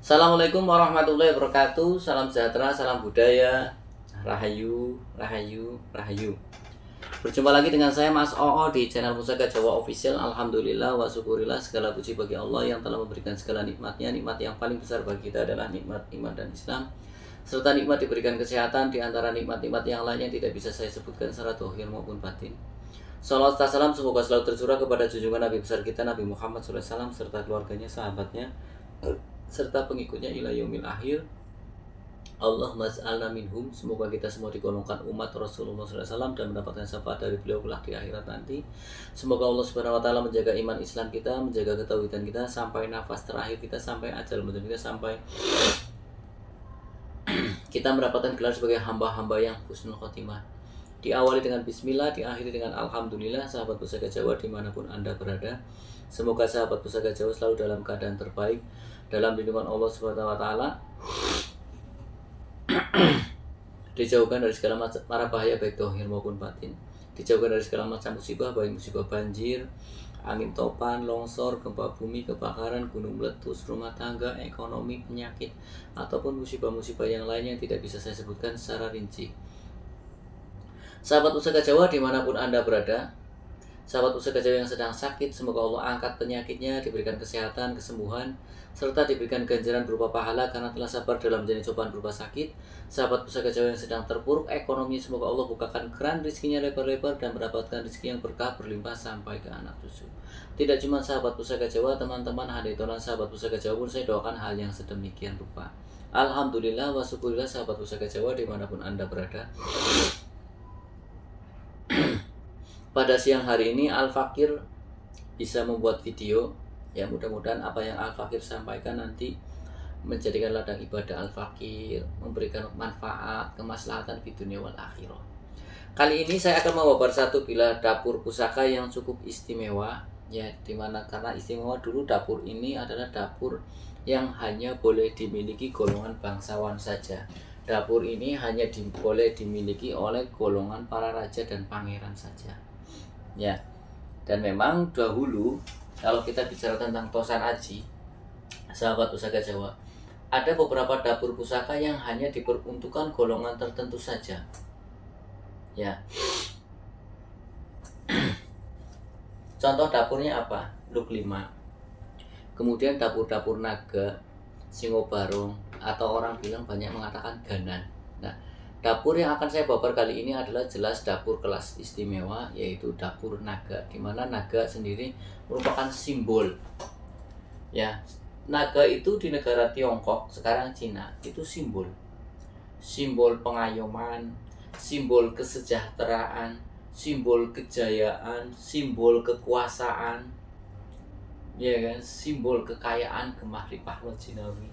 Assalamualaikum warahmatullahi wabarakatuh. Salam sejahtera, salam budaya. Rahayu, rahayu, rahayu. Berjumpa lagi dengan saya Mas Oo di channel Pusaka Jawa Official. Alhamdulillah wa syukurillah, segala puji bagi Allah yang telah memberikan segala nikmatnya. Nikmat yang paling besar bagi kita adalah nikmat iman dan Islam, serta nikmat diberikan kesehatan. Di antara nikmat-nikmat yang lainnya tidak bisa saya sebutkan secara zahir maupun batin. Salawat serta salam semoga selalu tercurah kepada junjungan Nabi besar kita Nabi Muhammad SAW serta keluarganya, sahabatnya, serta pengikutnya ila yaumil akhir. Allahumma ja'alna minhum. Semoga kita semua digolongkan umat Rasulullah SAW dan mendapatkan syafaat dari beliau kelak di akhirat nanti. Semoga Allah Subhanahu wa taala menjaga iman Islam kita, menjaga ketauhidan kita sampai nafas terakhir kita, sampai ajal menjemput kita, sampai kita mendapatkan gelar sebagai hamba-hamba yang husnul khotimah. Diawali dengan bismillah, diakhiri dengan alhamdulillah. Sahabat Pusaka Jawa dimanapun Anda berada, semoga sahabat Pusaka Jawa selalu dalam keadaan terbaik, dalam lindungan Allah Subhanahu wa taala, dijauhkan dari segala macam mara bahaya baik zahir maupun batin, dijauhkan dari segala macam musibah, baik musibah banjir, angin topan, longsor, gempa bumi, kebakaran, gunung meletus, rumah tangga, ekonomi, penyakit, ataupun musibah-musibah yang lainnya yang tidak bisa saya sebutkan secara rinci. Sahabat Pusaka Jawa dimanapun Anda berada, sahabat Pusaka Jawa yang sedang sakit, semoga Allah angkat penyakitnya, diberikan kesehatan, kesembuhan, serta diberikan ganjaran berupa pahala karena telah sabar dalam menjalani cobaan berupa sakit. Sahabat Pusaka Jawa yang sedang terpuruk ekonomi, semoga Allah bukakan keran rezekinya lebar-lebar dan mendapatkan rezeki yang berkah berlimpah sampai ke anak cucu. Tidak cuma sahabat Pusaka Jawa, teman-teman haditolan sahabat Pusaka Jawa pun saya doakan hal yang sedemikian rupa. Alhamdulillah wa syukurillah sahabat Pusaka Jawa dimanapun Anda berada. Pada siang hari ini Al-Fakir bisa membuat video, ya mudah-mudahan apa yang Al-Fakir sampaikan nanti menjadikan ladang ibadah Al-Fakir, memberikan manfaat, kemaslahatan di dunia wal akhirah. Kali ini saya akan membawa satu bilah dapur pusaka yang cukup istimewa, ya dimana karena istimewa dulu dapur ini adalah dapur yang hanya boleh dimiliki golongan bangsawan saja. Dapur ini hanya boleh dimiliki oleh golongan para raja dan pangeran saja. Ya, dan memang dahulu kalau kita bicara tentang Tosan Aji, sahabat Pusaka Jawa, ada beberapa dapur pusaka yang hanya diperuntukkan golongan tertentu saja. Ya, contoh dapurnya apa? Luk 5. Kemudian dapur-dapur naga, Singobarong, atau orang bilang banyak mengatakan Ganan. Nah, dapur yang akan saya bawa kali ini adalah jelas dapur kelas istimewa, yaitu dapur naga, di mana naga sendiri merupakan simbol. Ya, naga itu di negara Tiongkok, sekarang Cina, itu simbol. Simbol pengayoman, simbol kesejahteraan, simbol kejayaan, simbol kekuasaan, ya kan, simbol kekayaan, kemahrifah wajinawi.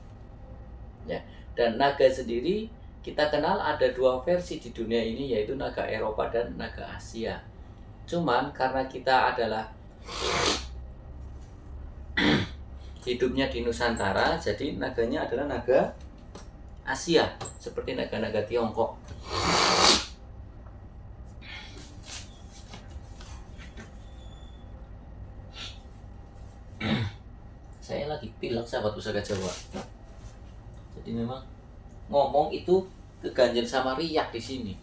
Ya, dan naga sendiri kita kenal ada dua versi di dunia ini, yaitu naga Eropa dan naga Asia. Cuman karena kita adalah hidupnya di Nusantara, jadi naganya adalah naga Asia, seperti naga-naga Tiongkok. Saya lagi pilek sahabat Pusaka Jawa. Jadi memang ngomong itu keganjil sama riak di sini.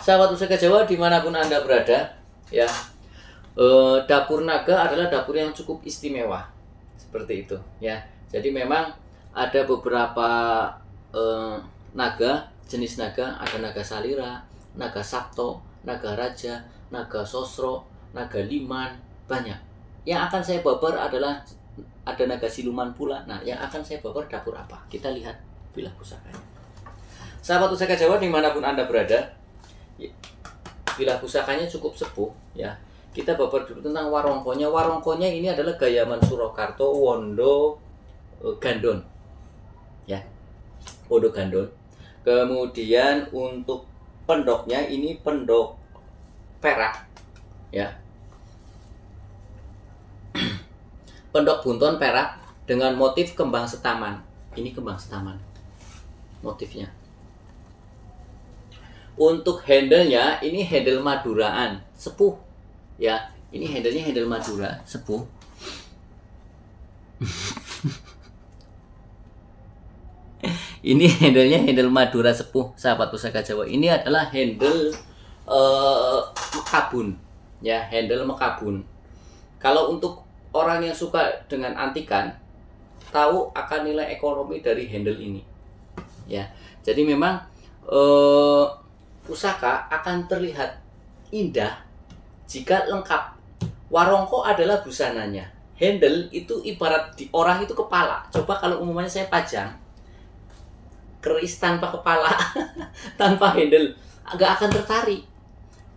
Sahabat Pusaka Jawa dimanapun Anda berada, ya, dapur naga adalah dapur yang cukup istimewa, seperti itu. Ya, jadi memang ada beberapa naga, jenis naga, ada naga Salira, naga Sabto, naga Raja, naga Sosro, naga Liman, banyak. Yang akan saya babar adalah ada naga siluman pula. Nah, yang akan saya babar dapur apa? Kita lihat bilah pusakanya. Sahabat Pusaka Jawa dimanapun Anda berada, bilah pusakanya cukup sepuh, ya. Kita babar dulu tentang warongkonya. Warongkonya ini adalah Gayaman Surakarta Wondo Gandon, ya, Wondo Gandon. Kemudian untuk pendoknya ini pendok perak, ya, pendok bunton perak dengan motif kembang setaman. Ini kembang setaman motifnya. Untuk handle-nya ini handle Maduraan sepuh, ya. Ini handle-nya handle Madura sepuh. Ini handle-nya handle Madura Sepuh, sahabat Pusaka Jawa. Ini adalah handle mekabun, ya, handle mekabun. Kalau untuk orang yang suka dengan antikan, tahu akan nilai ekonomi dari handle ini, ya. Jadi memang pusaka akan terlihat indah jika lengkap. Warongko adalah busananya. Handle itu ibarat di orang itu kepala. Coba kalau umumnya saya pajang keris tanpa kepala, tanpa handle, agak akan tertarik.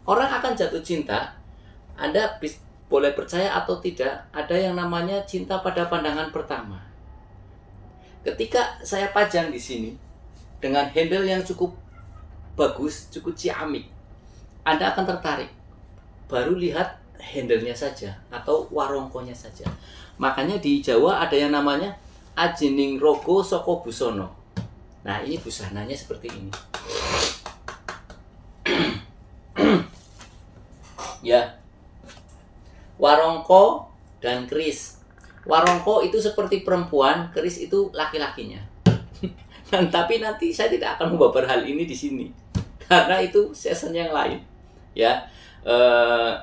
Orang akan jatuh cinta. Anda boleh percaya atau tidak, ada yang namanya cinta pada pandangan pertama. Ketika saya pajang di sini dengan handle yang cukup bagus, cukup ciamik, Anda akan tertarik. Baru lihat handle-nya saja atau warongkonya saja. Makanya di Jawa ada yang namanya Ajining Rogo Soko Busono. Nah, ini busananya seperti ini. Ya. Warongko dan keris. Warongko itu seperti perempuan, keris itu laki-lakinya. Dan tapi nanti saya tidak akan membabar hal ini di sini karena itu season yang lain. Ya.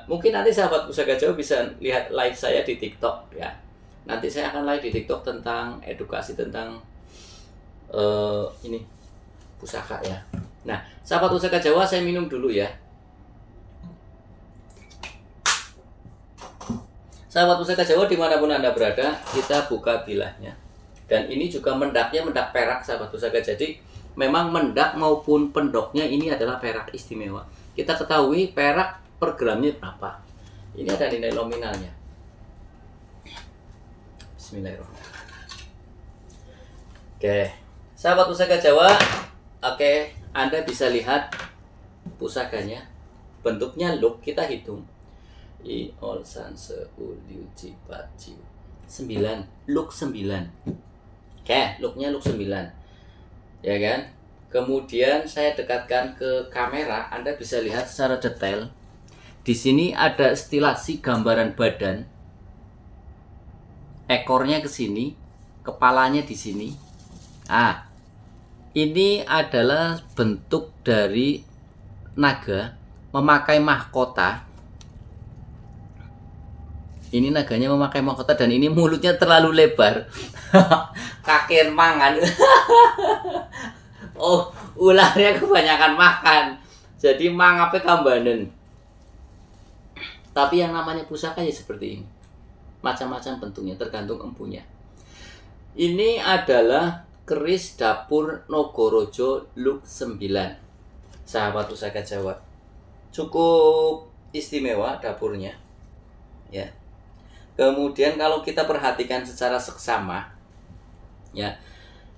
Mungkin nanti sahabat Pusaka Jawa bisa lihat live saya di TikTok, ya. Nanti saya akan live di TikTok tentang edukasi tentang ini pusaka, ya. Nah, sahabat Pusaka Jawa, saya minum dulu ya. Sahabat Pusaka Jawa dimanapun Anda berada, kita buka bilahnya. Dan ini juga mendaknya mendak perak, sahabat pusaka. Jadi memang mendak maupun pendoknya ini adalah perak istimewa. Kita ketahui perak per gramnya berapa. Ini ada nilai nominalnya. Bismillahirrahmanirrahim. Oke, sahabat pusaka Jawa, oke, Anda bisa lihat pusakanya. Bentuknya look kita hitung. I ol san se u liu ji pat jiu. 9, look 9. Oke, looknya look 9. Ya kan? Kemudian saya dekatkan ke kamera, Anda bisa lihat secara detail. Di sini ada stilasi gambaran badan. Ekornya ke sini, kepalanya di sini. Ah, ini adalah bentuk dari naga memakai mahkota. Ini naganya memakai mahkota dan ini mulutnya terlalu lebar. Kakek mangan. Oh, ularnya kebanyakan makan. Jadi mangape kambanen. Tapi yang namanya pusaka ya seperti ini. Macam-macam bentuknya tergantung empunya. Ini adalah keris dapur Nogorojo Look 9. Sahabat Pusaka Jawa. Cukup istimewa dapurnya. Ya. Kemudian kalau kita perhatikan secara seksama, ya,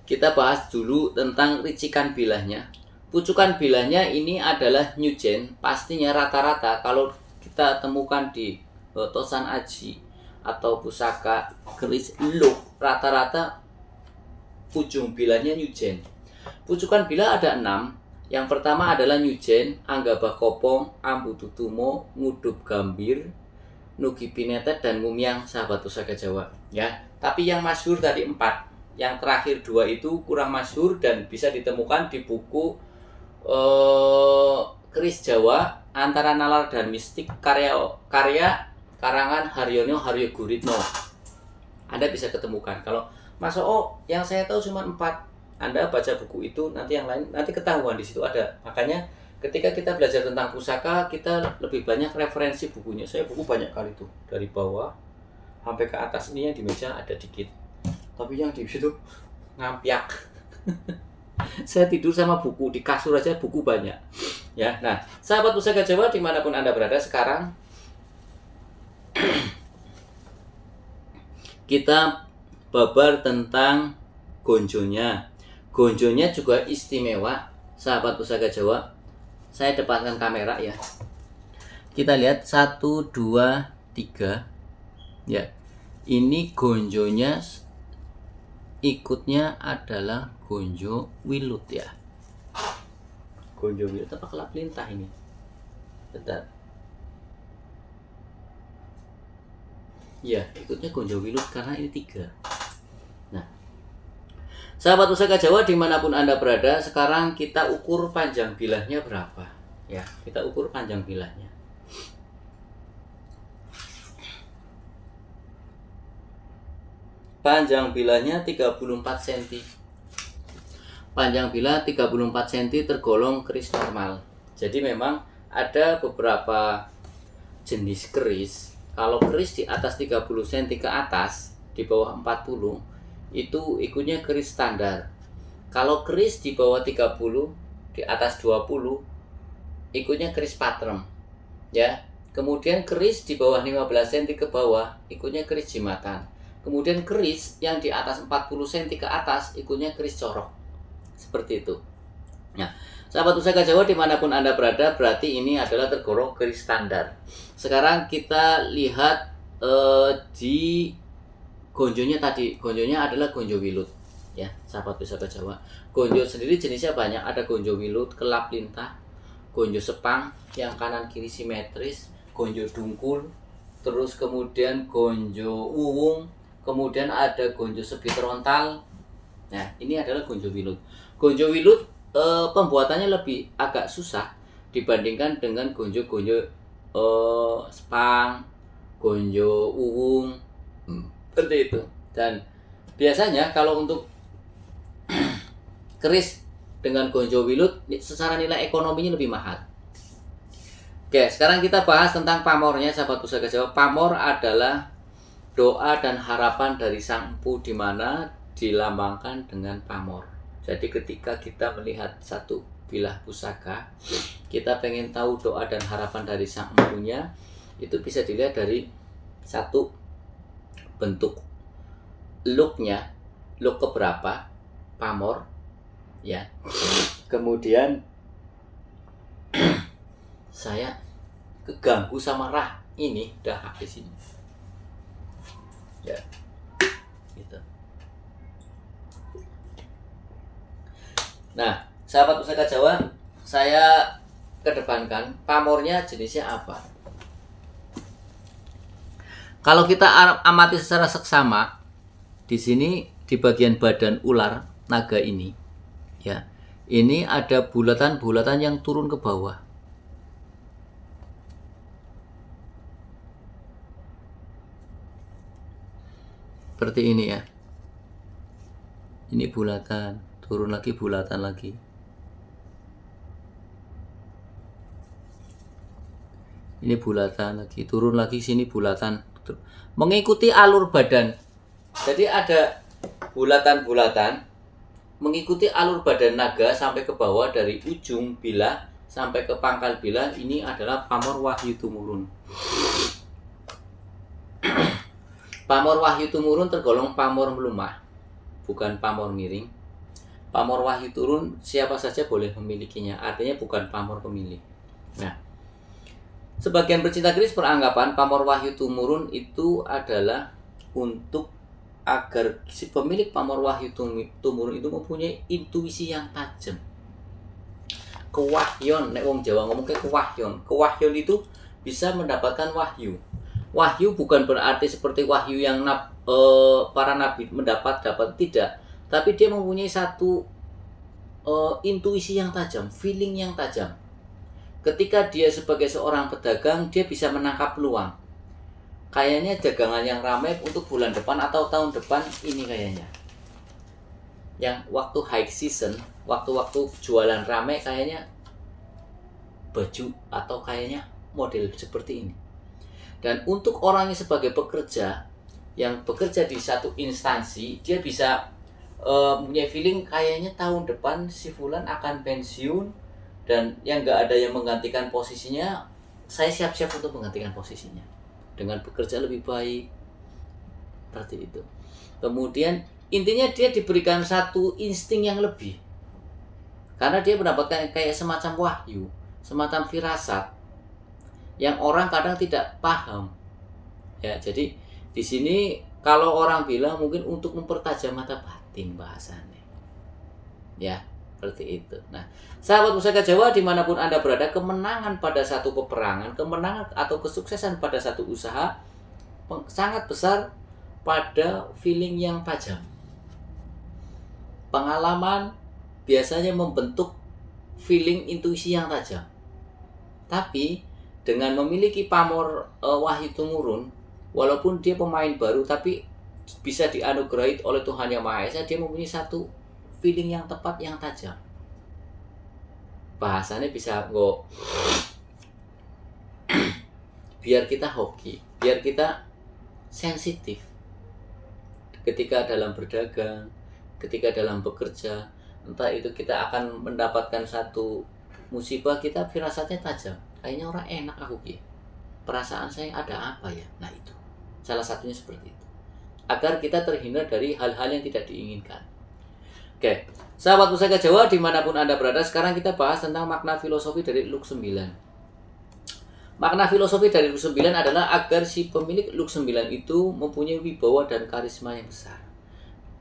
kita bahas dulu tentang ricikan bilahnya. Pucukan bilahnya ini adalah New Gen. Pastinya rata-rata kalau kita temukan di Tosan Aji atau pusaka keris look, rata-rata ujung bilahnya New Gen. Pucukan bilah ada 6. Yang pertama adalah New Gen, Anggabah Kopong, Ambu Tutumo, Ngudup Gambir, Nugi Pinetet, dan Mumyang, sahabat Pusaka Jawa, ya. Tapi yang masyhur tadi 4, yang terakhir 2 itu kurang masyhur dan bisa ditemukan di buku keris Jawa antara nalar dan mistik karya karangan Haryono Haryo Guritno. Anda bisa ketemukan. Kalau Mas yang saya tahu cuma 4. Anda baca buku itu, nanti yang lain nanti ketahuan di situ ada. Makanya ketika kita belajar tentang pusaka, kita lebih banyak referensi bukunya. Saya buku banyak kali tuh, dari bawah sampai ke atas. Ini yang di meja ada dikit, tapi yang di situ ngampiak. Saya tidur sama buku, di kasur aja buku banyak. Ya, nah, sahabat Pusaka Jawa dimanapun Anda berada sekarang, kita babar tentang gonjonya. Gonjonya juga istimewa, sahabat Pusaka Jawa. Saya depankan kamera ya. Kita lihat 1, 2, 3. Ya. Ini gonjonya, ikutnya adalah gonjo wilut ya. Gonjo wilut apa kelap lintah ini? Bentar. Ya, ikutnya gonjo wilut karena ini 3. Nah, Sahabat Pusaka Jawa dimanapun Anda berada, sekarang kita ukur panjang bilahnya berapa. Ya, kita ukur panjang bilahnya. Panjang bilahnya 34 cm. Panjang bilah 34 cm tergolong keris normal. Jadi memang ada beberapa jenis keris. Kalau keris di atas 30 cm ke atas, di bawah 40, itu ikutnya keris standar. Kalau keris di bawah 30, di atas 20, ikutnya keris patrem. Ya. Kemudian keris di bawah 15 cm ke bawah, ikutnya keris jimatan. Kemudian keris yang di atas 40 cm ke atas, ikutnya keris corok. Seperti itu. Nah, sahabat Pusaka Jawa dimanapun Anda berada, berarti ini adalah tergolong keris standar. Sekarang kita lihat di gonjonya tadi. Gonjonya adalah gonjo wilut. Ya, sahabat Pusaka Jawa. Gonjo sendiri jenisnya banyak. Ada gonjo wilut, kelap lintah, gonjo sepang, yang kanan kiri simetris, gonjo dungkul, terus kemudian gonjo uwung, kemudian ada gonjo sebit rontal. Nah, ini adalah gonjo wilut. Gonjo wilut pembuatannya lebih agak susah dibandingkan dengan gonjo-gonjo sepang, gonjo uwung, seperti itu. Dan biasanya kalau untuk keris dengan gonjo wilut secara nilai ekonominya lebih mahal. Oke, sekarang kita bahas tentang pamornya, sahabat Pusaka Jawa. Pamor adalah doa dan harapan dari Sang Empu, di mana dilambangkan dengan pamor. Jadi ketika kita melihat satu bilah pusaka, kita pengen tahu doa dan harapan dari Sang Empunya, itu bisa dilihat dari satu bentuk looknya, look keberapa, pamor, ya. Kemudian saya keganggu sama rah ini, udah habis ini. Ya, gitu. Nah, sahabat Pusaka Jawa, saya kedepankan pamornya jenisnya apa. Kalau kita amati secara seksama, di sini di bagian badan ular naga ini, ya, ini ada bulatan-bulatan yang turun ke bawah. Seperti ini ya. Ini bulatan, turun lagi, bulatan lagi. Ini bulatan lagi, turun lagi, sini bulatan. Mengikuti alur badan. Jadi ada bulatan-bulatan mengikuti alur badan naga sampai ke bawah, dari ujung bilah sampai ke pangkal bilah. Ini adalah pamor Wahyu Tumurun. Pamor Wahyu Tumurun tergolong pamor melumah, bukan pamor miring. Pamor Wahyu Turun siapa saja boleh memilikinya, artinya bukan pamor pemilih. Nah, sebagian pecinta keris beranggapan pamor Wahyu Tumurun itu adalah untuk agar si pemilik pamor Wahyu Tumurun itu mempunyai intuisi yang tajam. Kewahyon, nek wong Jawa ngomong kayak kewahyon. Kewahyon itu bisa mendapatkan wahyu. Wahyu bukan berarti seperti wahyu yang para nabi dapat, tidak, tapi dia mempunyai satu intuisi yang tajam, feeling yang tajam. Ketika dia sebagai seorang pedagang, dia bisa menangkap peluang. Kayaknya dagangan yang ramai untuk bulan depan atau tahun depan ini kayaknya. Yang waktu high season, waktu-waktu jualan ramai, kayaknya baju atau kayaknya model seperti ini. Dan untuk orangnya sebagai pekerja yang bekerja di satu instansi, dia bisa punya feeling kayaknya tahun depan si Fulan akan pensiun dan yang nggak ada yang menggantikan posisinya, saya siap-siap untuk menggantikan posisinya dengan bekerja lebih baik, seperti itu. Kemudian intinya dia diberikan satu insting yang lebih, karena dia mendapatkan kayak semacam wahyu, semacam firasat yang orang kadang tidak paham. Ya, jadi di sini kalau orang bilang mungkin untuk mempertajam mata batin bahasanya. Ya, seperti itu. Nah, sahabat Pusaka Jawa dimanapun Anda berada, kemenangan pada satu peperangan, kemenangan atau kesuksesan pada satu usaha sangat besar pada feeling yang tajam. pengalaman biasanya membentuk feeling intuisi yang tajam. Tapi dengan memiliki pamor wahyu tumurun, walaupun dia pemain baru tapi bisa dianugerahi oleh Tuhan Yang Maha Esa, dia mempunyai satu feeling yang tepat, yang tajam. Bahasanya bisa kok biar kita hoki, biar kita sensitif ketika dalam berdagang, ketika dalam bekerja. Entah itu kita akan mendapatkan satu musibah, kita firasatnya tajam. Kayaknya orang enak aku ki. Perasaan saya ada apa ya? Nah itu. Salah satunya seperti itu. Agar kita terhindar dari hal-hal yang tidak diinginkan. Oke. Sahabat Pusaka Jawa dimanapun Anda berada, sekarang kita bahas tentang makna filosofi dari Luk 9. Makna filosofi dari Luk 9 adalah agar si pemilik Luk 9 itu mempunyai wibawa dan karisma yang besar.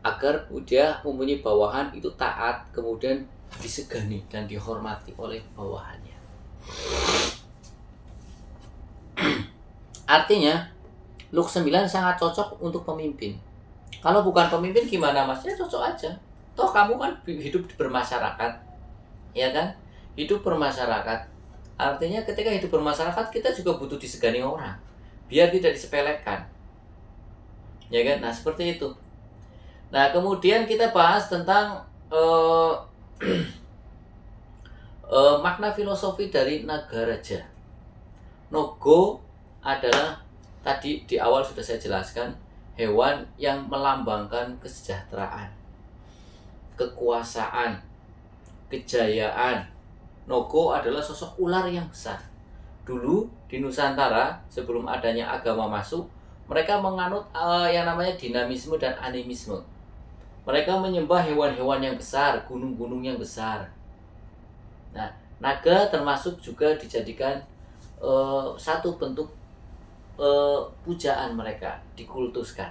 Agar dia mempunyai bawahan itu taat, kemudian disegani dan dihormati oleh bawahannya. Artinya Luk 9 sangat cocok untuk pemimpin. Kalau bukan pemimpin gimana mas? Ya cocok aja. Toh kamu kan hidup bermasyarakat, ya kan? Hidup bermasyarakat. Artinya ketika hidup bermasyarakat kita juga butuh disegani orang, biar tidak disepelekan, ya kan? Nah seperti itu. Nah kemudian kita bahas tentang makna filosofi dari Nagaraja. Nogo adalah tadi di awal sudah saya jelaskan, hewan yang melambangkan kesejahteraan, kekuasaan, kejayaan. Nogo adalah sosok ular yang besar. Dulu di Nusantara sebelum adanya agama masuk, mereka menganut yang namanya dinamisme dan animisme. Mereka menyembah hewan-hewan yang besar, gunung-gunung yang besar. Nah, naga termasuk juga dijadikan satu bentuk pujaan mereka, dikultuskan.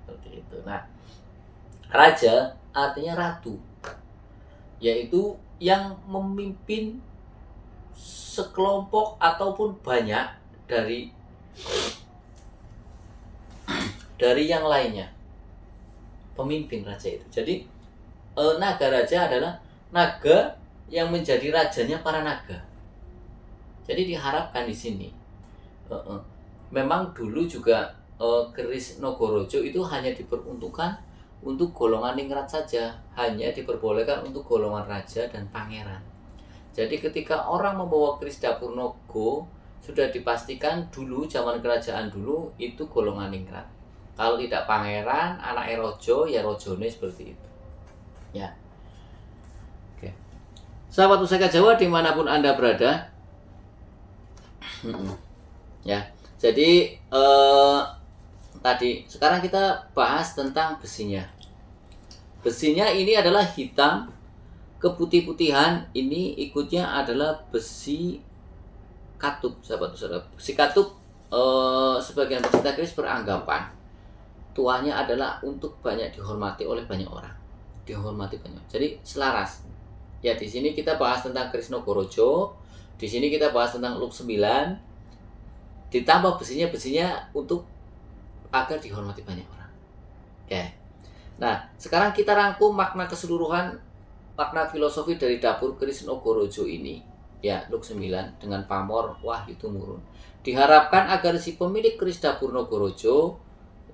Seperti itu. Nah, raja artinya ratu, yaitu yang memimpin sekelompok ataupun banyak dari yang lainnya. Pemimpin raja itu. Jadi naga raja adalah naga yang menjadi rajanya para naga. Jadi diharapkan di sini. Memang dulu juga keris Nogorojo itu hanya diperuntukkan untuk golongan ningrat saja, hanya diperbolehkan untuk golongan raja dan pangeran. Jadi ketika orang membawa keris dapur Nogo, sudah dipastikan dulu zaman kerajaan dulu itu golongan ningrat. Kalau tidak pangeran, anak rojo, ya rojone seperti itu. Ya. Oke. Sahabat Pusaka Jawa dimanapun Anda berada, ya. Jadi tadi sekarang kita bahas tentang besinya. Besinya ini adalah hitam, keputih-putihan. Ini ikutnya adalah besi katup, sahabat-sahabat. Besi katup sebagian pecinta keris beranggapan tuanya adalah untuk banyak dihormati oleh banyak orang. Dihormati banyak. Jadi selaras. Ya di sini kita bahas tentang keris Nogorojo. Di sini kita bahas tentang Luk 9. Ditambah besinya untuk agar dihormati banyak orang. Oke. Nah, sekarang kita rangkum makna keseluruhan, makna filosofi dari dapur keris Nogorojo ini. Ya, Luk 9 dengan pamor wahyu tumurun. Diharapkan agar si pemilik keris dapur Nogorojo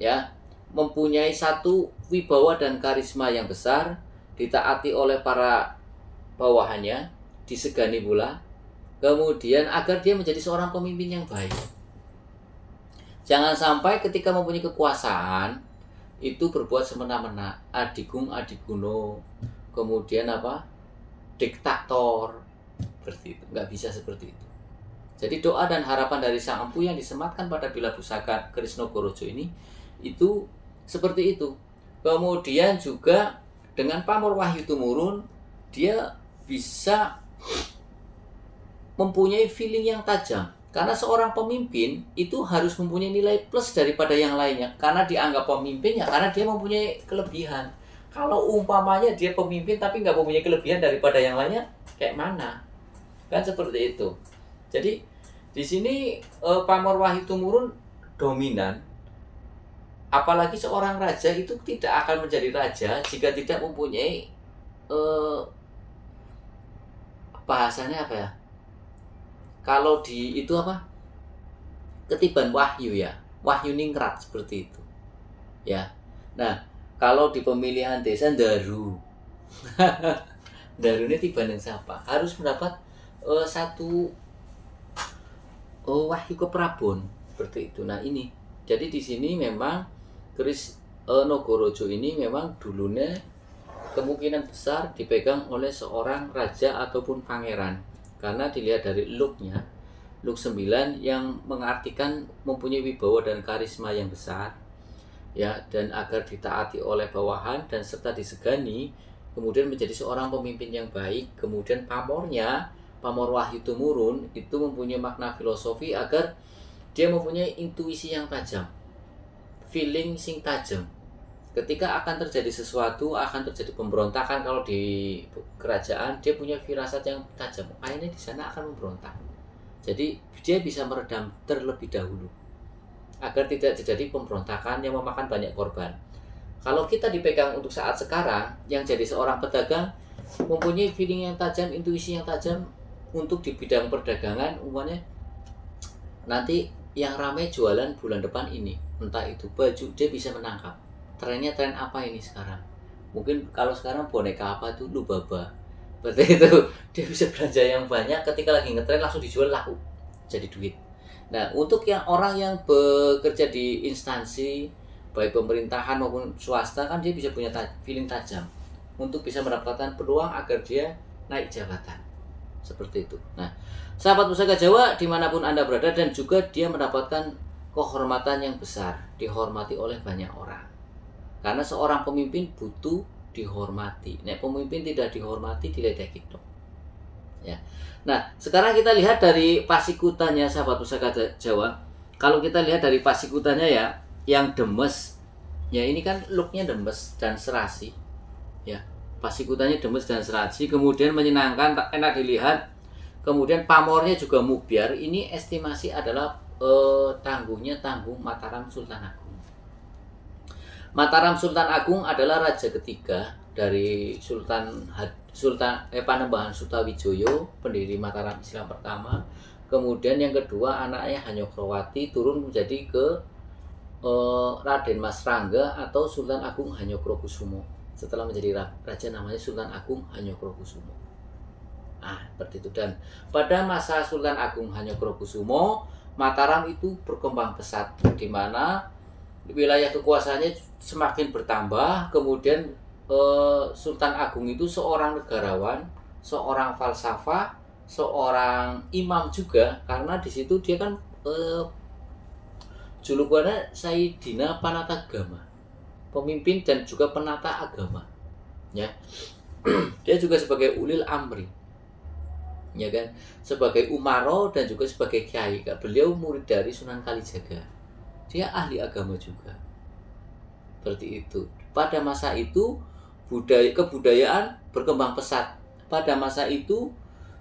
ya mempunyai satu wibawa dan karisma yang besar, ditaati oleh para bawahannya, disegani pula. Kemudian agar dia menjadi seorang pemimpin yang baik. Jangan sampai ketika mempunyai kekuasaan itu berbuat semena-mena, adigung adiguno, kemudian diktator, seperti itu. Nggak bisa seperti itu. Jadi doa dan harapan dari Sang Empu yang disematkan pada Bila Pusaka keris Nogorojo ini itu seperti itu. Kemudian juga dengan pamor wahyu tumurun, dia bisa mempunyai feeling yang tajam. Karena seorang pemimpin itu harus mempunyai nilai plus daripada yang lainnya. Karena dianggap pemimpinnya, karena dia mempunyai kelebihan. Kalau umpamanya dia pemimpin tapi nggak mempunyai kelebihan daripada yang lainnya, kayak mana? Kan seperti itu. Jadi di sini pamor wahyu tumurun dominan. apalagi seorang raja itu tidak akan menjadi raja jika tidak mempunyai bahasanya apa ya? Kalau di itu apa? Ketiban wahyu ya. Wahyu ningrat seperti itu. Ya. Nah, kalau di pemilihan desa Daru. Daru ini tiban yang siapa? Harus mendapat satu wahyu keprabon seperti itu. Nah, ini. Jadi di sini memang keris Nagaraja ini memang dulunya kemungkinan besar dipegang oleh seorang raja ataupun pangeran. Karena dilihat dari looknya, look 9 yang mengartikan mempunyai wibawa dan karisma yang besar, ya, dan agar ditaati oleh bawahan dan serta disegani, kemudian menjadi seorang pemimpin yang baik. Kemudian pamornya, pamor wahyu tumurun itu mempunyai makna filosofi agar dia mempunyai intuisi yang tajam, feeling sing tajam. Ketika akan terjadi sesuatu, akan terjadi pemberontakan kalau di kerajaan, dia punya firasat yang tajam. Ini di sana akan memberontak. Jadi dia bisa meredam terlebih dahulu agar tidak terjadi pemberontakan yang memakan banyak korban. Kalau kita dipegang untuk saat sekarang, yang jadi seorang pedagang mempunyai feeling yang tajam, intuisi yang tajam untuk di bidang perdagangan, umumnya nanti yang ramai jualan bulan depan ini, entah itu baju, dia bisa menangkap. Trennya tren apa ini sekarang? Mungkin kalau sekarang boneka apa tuh Lubaba. Berarti itu dia bisa belanja yang banyak, ketika lagi ngetren langsung dijual laku jadi duit. Nah, untuk yang orang yang bekerja di instansi baik pemerintahan maupun swasta kan dia bisa punya feeling tajam untuk bisa mendapatkan peluang agar dia naik jabatan. Seperti itu. Nah, sahabat Pusaka Jawa dimanapun Anda berada, dan juga dia mendapatkan kehormatan yang besar, dihormati oleh banyak orang. Karena seorang pemimpin butuh dihormati. Nek pemimpin tidak dihormati, diledeki dong. Ya. Nah, sekarang kita lihat dari pasikutannya sahabat Pusaka Jawa. Kalau kita lihat dari pasikutannya ya, yang demes. Ya, ini kan looknya demes dan serasi. Ya, pasikutannya demes dan serasi, kemudian menyenangkan, enak dilihat. Kemudian pamornya juga mubiar. Ini estimasi adalah tangguhnya tangguh Mataram Sultan Agung. Mataram Sultan Agung adalah raja ketiga dari Panembahan Sutawijoyo, pendiri Mataram Islam pertama. Kemudian yang kedua anaknya Hanyokrowati turun menjadi ke Raden Mas Rangga atau Sultan Agung Hanyokrokusumo. Setelah menjadi raja namanya Sultan Agung Hanyokrokusumo. Seperti itu. Dan pada masa Sultan Agung Hanyokrokusumo, Mataram itu berkembang pesat, di mana wilayah kekuasaannya semakin bertambah. Kemudian Sultan Agung itu seorang negarawan, seorang falsafah, seorang imam juga, karena di situ dia kan julukannya Sayyidina Panatagama, pemimpin dan juga penata agama. Ya, dia juga sebagai ulil amri, ya kan, sebagai umaro dan juga sebagai kiai. Beliau murid dari Sunan Kalijaga. Dia ahli agama juga. Seperti itu. Pada masa itu kebudayaan berkembang pesat. Pada masa itu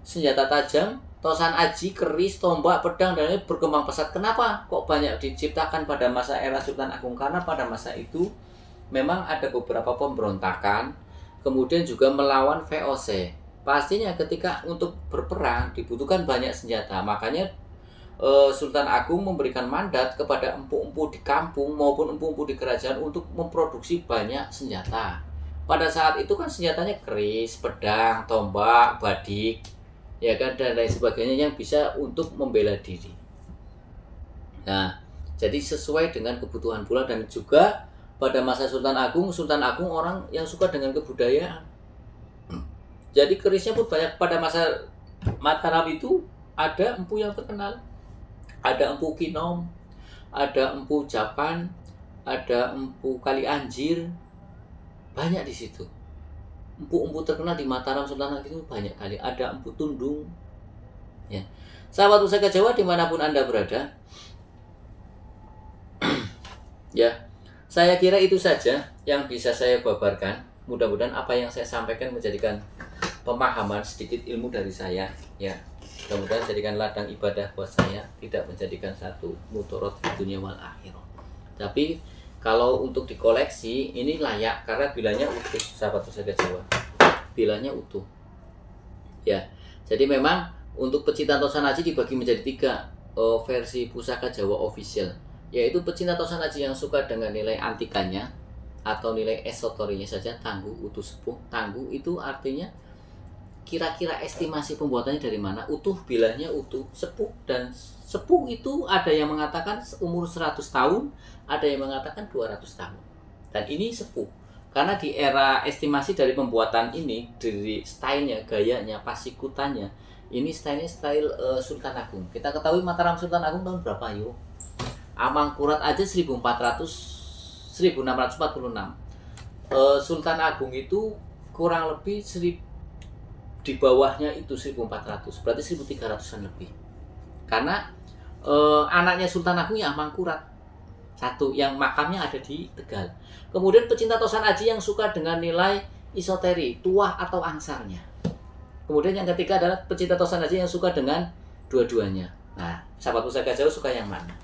senjata tajam, tosan aji, keris, tombak, pedang dan lain berkembang pesat. Kenapa kok banyak diciptakan pada masa era Sultan Agung? Karena pada masa itu memang ada beberapa pemberontakan, kemudian juga melawan VOC. Pastinya ketika untuk berperang dibutuhkan banyak senjata. Makanya Sultan Agung memberikan mandat kepada empu-empu di kampung maupun empu-empu di kerajaan untuk memproduksi banyak senjata. Pada saat itu kan senjatanya keris, pedang, tombak, badik, ya kan, dan lain sebagainya yang bisa untuk membela diri. Nah, jadi sesuai dengan kebutuhan pula. Dan juga pada masa Sultan Agung orang yang suka dengan kebudayaan. Jadi kerisnya pun banyak. Pada masa Mataram itu ada empu yang terkenal. Ada empu Kinom, ada empu Japan, ada empu Kali Anjir, banyak di situ. Empu-empu terkenal di Mataram Sultan Agung itu banyak kali. Ada empu Tundung. Ya, sahabat Pusaka Jawa dimanapun Anda berada, ya, saya kira itu saja yang bisa saya babarkan. Mudah-mudahan apa yang saya sampaikan menjadikan pemahaman sedikit ilmu dari saya. Ya. Mudah-mudahan jadikan ladang ibadah buat saya, tidak menjadikan satu mudarat di dunia wal akhirah. Tapi Kalau untuk dikoleksi ini layak karena bilanya utuh, sahabat pusaka Jawa. Bilanya utuh. Ya. Jadi memang untuk pecinta Tosanaji dibagi menjadi 3 versi pusaka Jawa official, yaitu pecinta Tosanaji yang suka dengan nilai antikannya atau nilai esoterinya saja, tangguh, utuh, sepuh. Tangguh itu artinya kira-kira estimasi pembuatannya dari mana, utuh bilangnya utuh, sepuh, dan sepuh itu ada yang mengatakan umur 100 tahun, ada yang mengatakan 200 tahun. Dan ini sepuh karena di era estimasi dari pembuatan ini, dari stylenya, gayanya, pasikutannya, ini stylenya style Sultan Agung. Kita ketahui Mataram Sultan Agung tahun berapa yuk? Amangkurat aja 1646. Sultan Agung itu kurang lebih di bawahnya itu 1400, berarti 1300-an lebih. Karena anaknya Sultan Agung ya Amangkurat satu, yang makamnya ada di Tegal. Kemudian pecinta Tosanaji yang suka dengan nilai isoteri, tuah atau angsarnya. Kemudian yang ketiga adalah pecinta Tosanaji yang suka dengan dua-duanya. Nah, sahabat pusaka Jawa suka yang mana?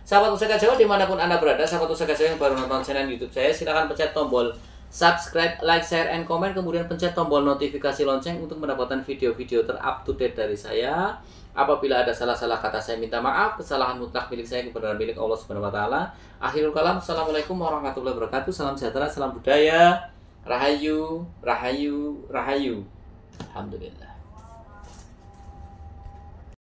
Sahabat pusaka Jawa dimanapun Anda berada, sahabat pusaka Jawa yang baru nonton channel YouTube saya, silahkan pencet tombol subscribe, like, share, and comment. Kemudian pencet tombol notifikasi lonceng untuk mendapatkan video-video ter-up-to-date dari saya. Apabila ada salah-salah kata saya minta maaf. Kesalahan mutlak milik saya, kebenaran milik Allah Subhanahu wa taala. Akhirul kalam. Assalamualaikum warahmatullahi wabarakatuh. Salam sejahtera, salam budaya. Rahayu, rahayu, rahayu. Alhamdulillah.